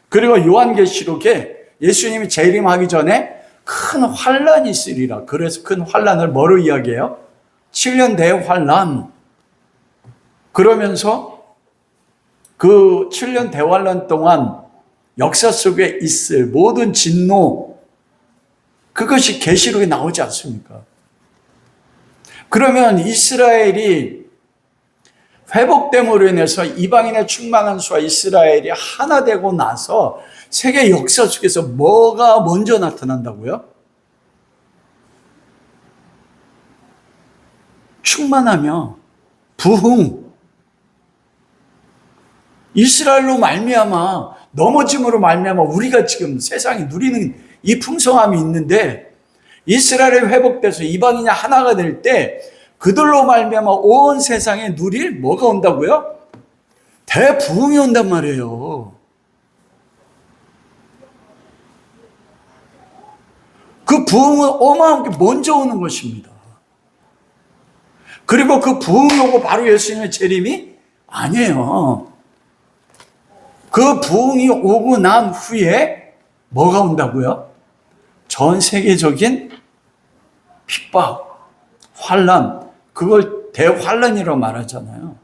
그리고 요한계시록에 예수님이 재림하기 전에 큰 환란이 있으리라. 그래서 큰 환란을 뭐로 이야기해요? 7년 대환란. 그러면서 그 7년 대환란 동안 역사 속에 있을 모든 진노, 그것이 계시록에 나오지 않습니까? 그러면 이스라엘이 회복됨으로 인해서 이방인의 충만한 수와 이스라엘이 하나 되고 나서 세계 역사 속에서 뭐가 먼저 나타난다고요? 충만하며 부흥. 이스라엘로 말미암아, 넘어짐으로 말미암아 우리가 지금 세상이 누리는 이 풍성함이 있는데, 이스라엘이 회복돼서 이방인이 하나가 될 때 그들로 말미암아 온 세상에 누릴 뭐가 온다고요? 대부흥이 온단 말이에요. 그 부흥은 어마어마하게 먼저 오는 것입니다. 그리고 그 부흥이 오고 바로 예수님의 재림이 아니에요. 그 부흥이 오고 난 후에 뭐가 온다고요? 전 세계적인 핍박, 환란, 그걸 대환란이라고 말하잖아요.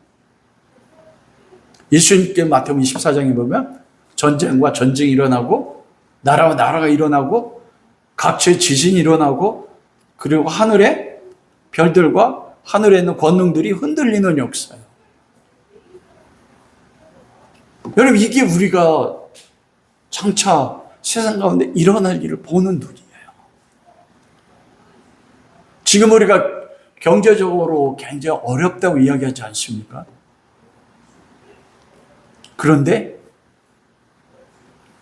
예수님께 마태복음 24장에 보면 전쟁과 전쟁이 일어나고 나라와 나라가 일어나고 각처에 지진이 일어나고 그리고 하늘의 별들과 하늘에 있는 권능들이 흔들리는 역사예요. 여러분, 이게 우리가 장차 세상 가운데 일어날 일을 보는 눈이에요. 지금 우리가 경제적으로 굉장히 어렵다고 이야기하지 않습니까? 그런데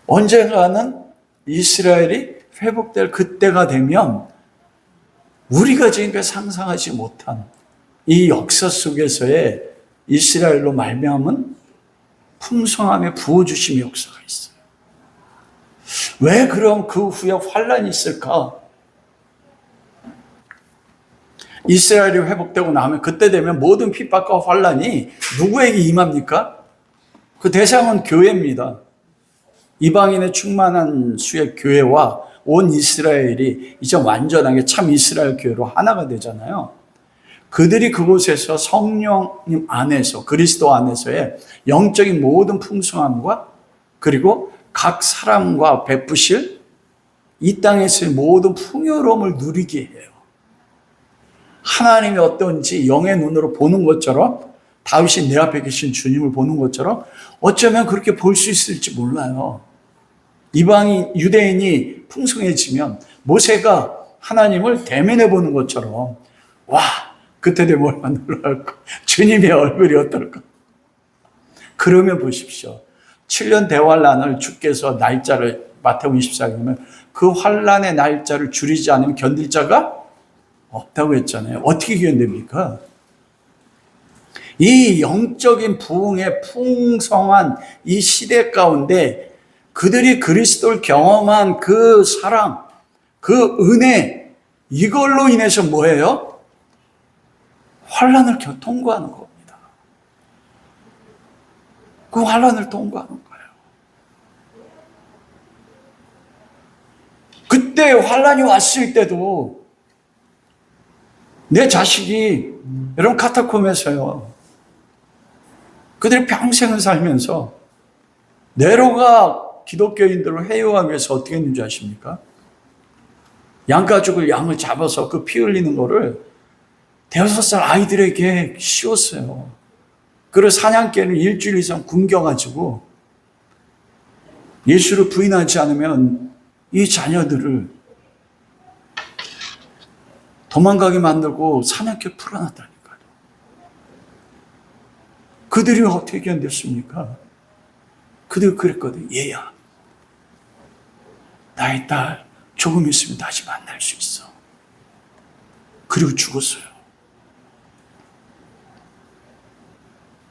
언젠가는 이스라엘이 회복될 그때가 되면 우리가 지금까지 상상하지 못한 이 역사 속에서의 이스라엘로 말미암은 풍성함의 부어주심의 역사가 있어요. 왜 그럼 그 후에 환란이 있을까? 이스라엘이 회복되고 나면 그때 되면 모든 핍박과 환란이 누구에게 임합니까? 그 대상은 교회입니다. 이방인의 충만한 수의 교회와 온 이스라엘이 이제 완전하게 참 이스라엘 교회로 하나가 되잖아요. 그들이 그곳에서 성령님 안에서, 그리스도 안에서의 영적인 모든 풍성함과 그리고 각 사람과 베푸실 이 땅에서의 모든 풍요로움을 누리게 해요. 하나님이 어떤지 영의 눈으로 보는 것처럼, 다윗이 내 앞에 계신 주님을 보는 것처럼 어쩌면 그렇게 볼 수 있을지 몰라요. 이방인, 유대인이 풍성해지면 모세가 하나님을 대면해 보는 것처럼, 와, 그때 되면 얼마나 놀랄까? 주님의 얼굴이 어떨까? 그러면 보십시오. 7년 대환란을 주께서 날짜를 마태복음 24장이면 그 환란의 날짜를 줄이지 않으면 견딜 자가 없다고 했잖아요. 어떻게 견딥니까? 이 영적인 부흥의 풍성한 이 시대 가운데 그들이 그리스도를 경험한 그 사랑, 그 은혜, 이걸로 인해서 뭐예요? 환란을 통과하는 겁니다. 그 환란을 통과하는 거예요. 그때 환란이 왔을 때도 내 자식이 여러분 카타콤에서요. 그들이 평생을 살면서 네로가 기독교인들을 해요하기 위해서 어떻게 했는지 아십니까? 양을 잡아서 그 피 흘리는 거를 5살 아이들에게 씌웠어요. 그리고 사냥개를 일주일 이상 굶겨가지고 예수를 부인하지 않으면 이 자녀들을 도망가게 만들고 사냥개 풀어놨다니까요. 그들이 어떻게 견뎠습니까? 그들이 그랬거든요. 얘야, 나의 딸 조금 있으면 다시 만날 수 있어. 그리고 죽었어요.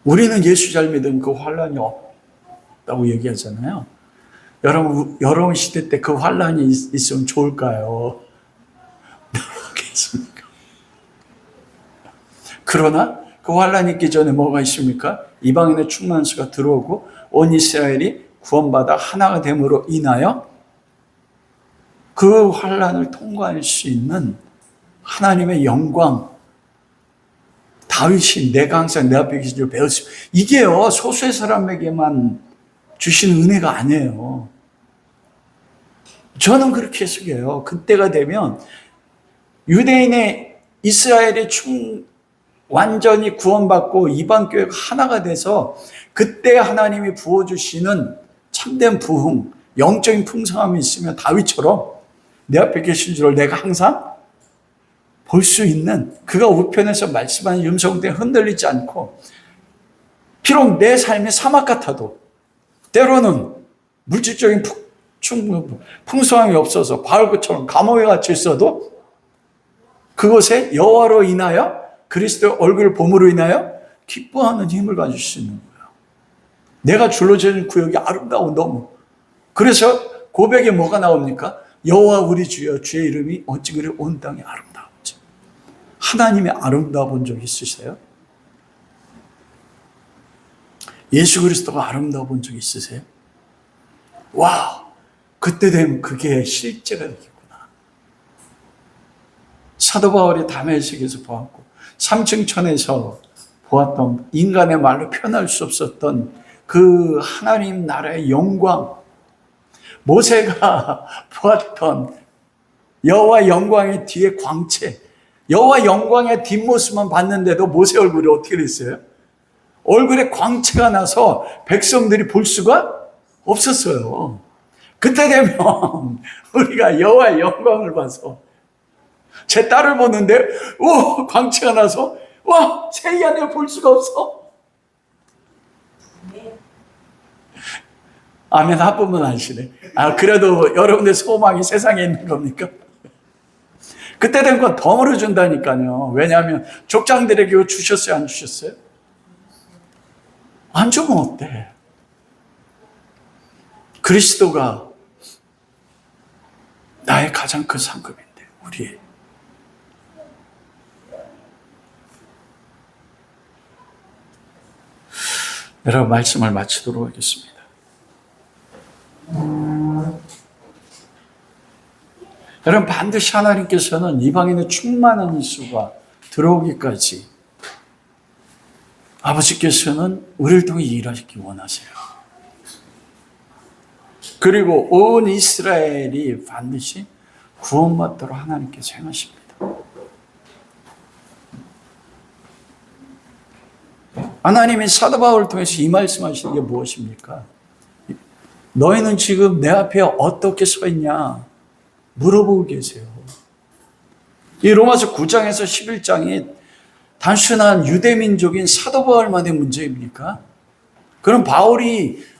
우리는 예수 잘 믿으면 그 환란이 없다고 얘기하잖아요. 여러분 시대 때 그 환란이 있으면 좋을까요? 모르겠습니까? 그러나 그 환란이 있기 전에 뭐가 있습니까? 이방인의 충만수가 들어오고 온 이스라엘이 구원받아 하나가 됨으로 인하여 그 환란을 통과할 수 있는 하나님의 영광, 다윗이 내가 항상 내 앞에 계신 줄 배웠습니다. 이게요, 소수의 사람에게만 주시는 은혜가 아니에요. 저는 그렇게 해석해요. 그때가 되면 유대인의 이스라엘의 완전히 구원받고 이방 교회가 하나가 돼서 그때 하나님이 부어주시는 참된 부흥, 영적인 풍성함이 있으면 다윗처럼 내 앞에 계신 줄을 내가 항상 볼 수 있는, 그가 우편에서 말씀하는 음성 때문에 흔들리지 않고, 비록 내 삶이 사막 같아도 때로는 물질적인 풍성함이 없어서 바울처럼 감옥에 갇혀 있어도 그것에 여호와로 인하여 그리스도의 얼굴을 봄으로 인하여 기뻐하는 힘을 가질 수 있는 거예요. 내가 줄로지는 구역이 아름다워 너무. 그래서 고백에 뭐가 나옵니까? 여호와 우리 주여, 주의 이름이 어찌 그리 온 땅에 아름다운지. 하나님의 아름다워 본 적 있으세요? 예수 그리스도가 아름다워 본 적 있으세요? 와, 그때 되면 그게 실제가 되겠구나. 사도 바울이 다메섹에서 보았고 삼층천에서 보았던, 인간의 말로 표현할 수 없었던 그 하나님 나라의 영광, 모세가 보았던 여호와 영광의 뒤에 광채, 여호와 영광의 뒷모습만 봤는데도 모세 얼굴이 어떻게 됐어요? 얼굴에 광채가 나서 백성들이 볼 수가 없었어요. 그때 되면 우리가 여호와의 영광을 봐서 제 딸을 보는데 오, 광채가 나서 와, 세이야 내가 볼 수가 없어. 아멘 한 번만 하시네. 그래도 여러분의 소망이 세상에 있는 겁니까? 그때 된 건 덤으로 준다니까요. 왜냐하면 족장들에게 주셨어요, 안 주셨어요? 안 주면 어때? 그리스도가 나의 가장 큰 상급인데, 우리의. 여러분, 말씀을 마치도록 하겠습니다. 여러분, 반드시 하나님께서는 이방인의 충만한 수가 들어오기까지 아버지께서는 우리를 통해 일하시기 원하세요. 그리고 온 이스라엘이 반드시 구원받도록 하나님께서 행하십니다. 하나님이 사도 바울을 통해서 이 말씀하시는 게 무엇입니까? 너희는 지금 내 앞에 어떻게 서 있냐 물어보고 계세요. 이 로마서 9장에서 11장이 단순한 유대민족인 사도 바울만의 문제입니까? 그럼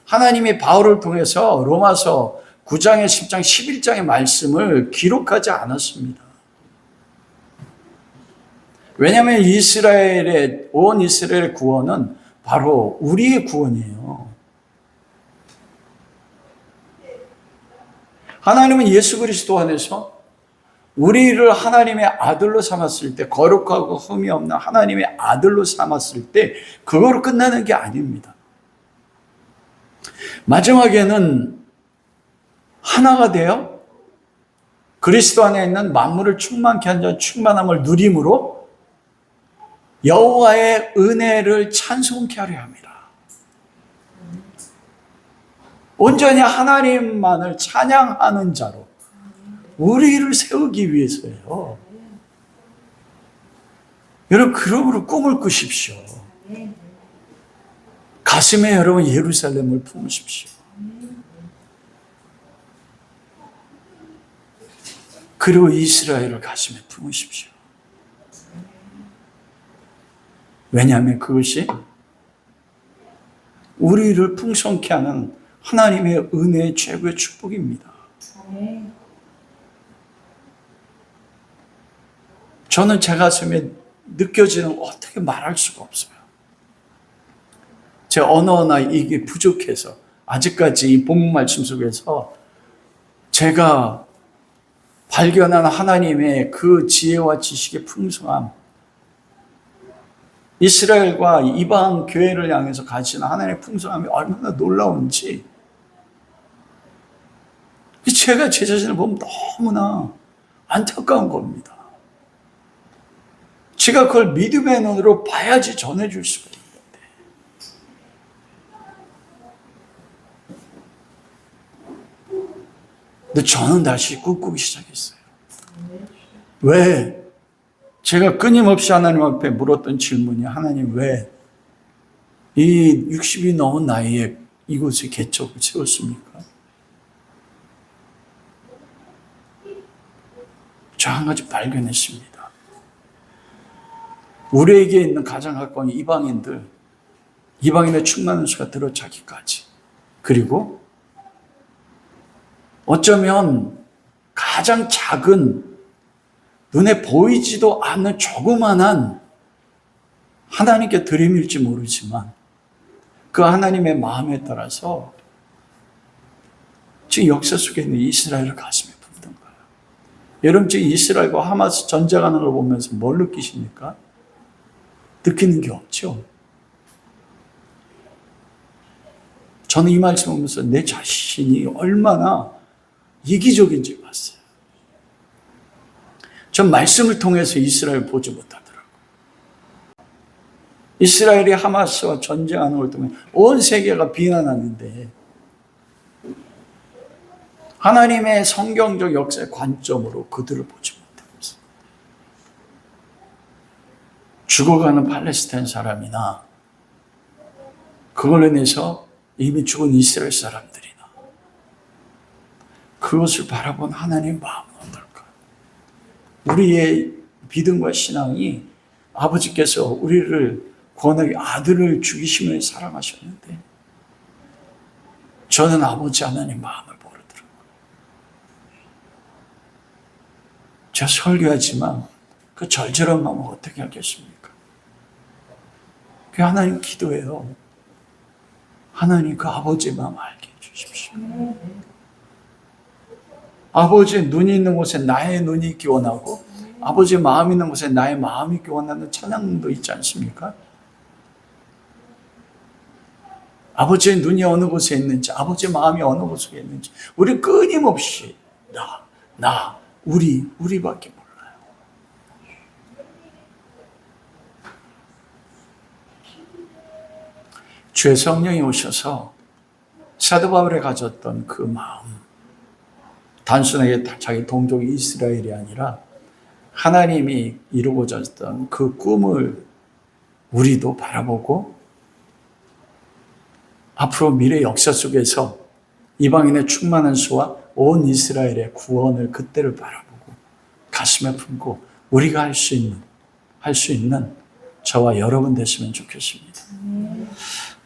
하나님이 바울을 통해서 로마서 9장에 10장, 11장의 말씀을 기록하지 않았습니다. 왜냐하면 온 이스라엘의 구원은 바로 우리의 구원이에요. 하나님은 예수 그리스도 안에서 우리를 하나님의 아들로 삼았을 때, 거룩하고 흠이 없는 하나님의 아들로 삼았을 때 그거로 끝나는 게 아닙니다. 마지막에는 하나가 되어 그리스도 안에 있는 만물을 충만케 하는 충만함을 누림으로 여호와의 은혜를 찬송케 하려 합니다. 온전히 하나님만을 찬양하는 자로 우리를 세우기 위해서예요. 여러분, 그러므로 꿈을 꾸십시오. 가슴에 여러분 예루살렘을 품으십시오. 그리고 이스라엘을 가슴에 품으십시오. 왜냐하면 그것이 우리를 풍성케 하는 하나님의 은혜의 최고의 축복입니다. 저는 제 가슴에 느껴지는 어떻게 말할 수가 없어요. 제 언어나 이게 부족해서 아직까지 이 본문 말씀 속에서 제가 발견한 하나님의 그 지혜와 지식의 풍성함, 이스라엘과 이방 교회를 향해서 가지는 하나님의 풍성함이 얼마나 놀라운지 제가 제 자신을 보면 너무나 안타까운 겁니다. 제가 그걸 믿음의 눈으로 봐야지 전해줄 수가 있는데 근데 저는 다시 꿈꾸기 시작했어요. 왜? 제가 끊임없이 하나님 앞에 물었던 질문이 하나님 왜 이 60이 넘은 나이에 이곳에 개척을 세웠습니까? 저 한 가지 발견했습니다. 우리에게 있는 가장 가까운 이방인들, 이방인의 충만한 수가 들어차기까지, 그리고 어쩌면 가장 작은 눈에 보이지도 않는 조그만한 하나님께 드림일지 모르지만 그 하나님의 마음에 따라서 지금 역사 속에 있는 이스라엘을 가슴에 품던 거예요. 여러분 지금 이스라엘과 하마스 전쟁하는 걸 보면서 뭘 느끼십니까? 느끼는 게 없죠. 저는 이 말씀을 보면서 내 자신이 얼마나 이기적인지 봤어요. 전 말씀을 통해서 이스라엘 보지 못하더라고요. 이스라엘이 하마스와 전쟁하는 걸 통해 온 세계가 비난하는데 하나님의 성경적 역사의 관점으로 그들을 보지 못하면서 죽어가는 팔레스타인 사람이나 그걸로 인해서 이미 죽은 이스라엘 사람들이나 그것을 바라본 하나님의 마음은 어떨까? 우리의 믿음과 신앙이 아버지께서 우리를 구원하기 아들을 죽이시며 사랑하셨는데 저는 아버지 하나님 마음을 모르더라고요. 제가 설교하지만 그 절절한 마음을 어떻게 알겠습니까? 그 하나님 기도해요. 하나님 그 아버지의 마음 알게 해주십시오. 아버지의 눈이 있는 곳에 나의 눈이 있기 원하고 아버지의 마음이 있는 곳에 나의 마음이 있기 원하는 찬양도 있지 않습니까? 아버지의 눈이 어느 곳에 있는지 아버지의 마음이 어느 곳에 있는지 우리 끊임없이 우리밖에 몰라요. 주의 성령이 오셔서 사도 바울이 가졌던 그 마음, 단순하게 자기 동족이 이스라엘이 아니라 하나님이 이루고자 했던 그 꿈을 우리도 바라보고 앞으로 미래 역사 속에서 이방인의 충만한 수와 온 이스라엘의 구원을 그때를 바라보고 가슴에 품고 우리가 할 수 있는 저와 여러분 됐으면 좋겠습니다.